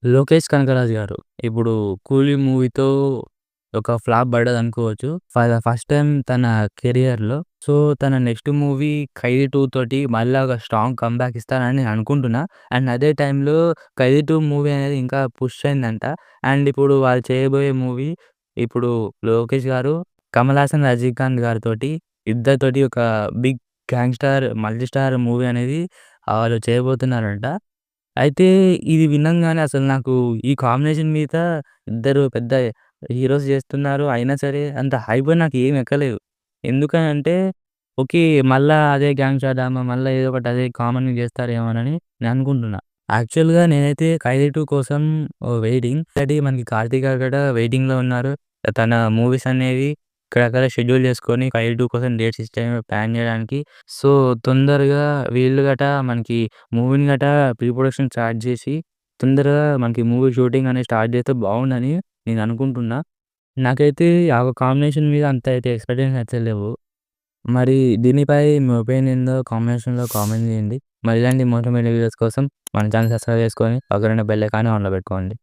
లోకేష్ కనగరాజు గారు. ఇప్పుడు 'కూలీ' మూవీతో ఒక ఫ్లాప్ పడ్డదనుకోవచ్చు. ఫస్ట్ టైమ్ తన కెరియర్‌లో. సో, తన నెక్స్ట్ మూవీ 'ఖైదీ 2' తోటి మళ్ళా ఒక స్ట్రాంగ్ కమ్‌బ్యాక్ ఇస్తారని నేను అనుకుంటున్నా. అండ్ అదే టైంలో 'ఖైదీ 2' మూవీ అనేది ఇంకా పుష్ అయిందంట. అండ్ ఇప్పుడు వాళ్ళు చేయబోయే మూవీ ఇప్పుడు లోకేష్ గారు, కమల్ హాసన్, రజనీకాంత్ గారితోటి ఇద్దరితోటి ఒక big gangster, multi star movie అనేది వాళ్ళు చేయబోతున్నారంట. అయితే ఇది వినంగానే అసలు నాకు ఈ కాంబినేషన్ మీద ఇద్దరు పెద్ద హీరోస్ చేస్తున్నారు. అయినా సరే అంత హైప్ నాకేమి ఎక్కలేదు. ఎందుకనంటే ఓకే. మళ్ళా అదే గ్యాంగ్స్టర్ డ్రామా మళ్ళా ఏదో ఒకటి అదే కామన్‌గా చేస్తారేమోనని నేను అనుకుంటున్నా. యాక్చువల్‌గా నేనైతే 'ఖైదీ 2' కోసం వెయిటింగ్. ఆల్రెడీ మనకి 'కార్తీ' గారు కూడా వెయిటింగ్‌లో ఉన్నారు. తన మూవీస్ అనేవి ఇక్కడక్కడ షెడ్యూల్ చేసుకొని 'ఖైదీ 2' కోసం డేట్స్ ప్లాన్ చేయడానికి. సో, తొందరగా వీళ్ళు మనకి మూవీని ప్రీ ప్రొడక్షన్ స్టార్ట్ జేసి, తొందరగా మనకి మూవీ షూటింగ్ అనేది స్టార్ట్ జేస్తే బావుండని నేననుకుంటున్నా. నాకైతే ఆ కాంబినేషన్ మీద అంత అయితే ఎక్స్‌పెక్టేషన్స్ అయితే లేవు. మరి దీనిపై మీ ఒపీనియన్ ఏందో కామెంట్ జేయండి. మరి ఇలాంటి మోటివేటివ్ వీడియోస్ కోసం మన ఛానెల్ సబ్స్క్రైబ్ చేసుకొని పక్కనున్న బెల్ ఐకాన్ని ఆన్‌లో పెట్టుకోండి.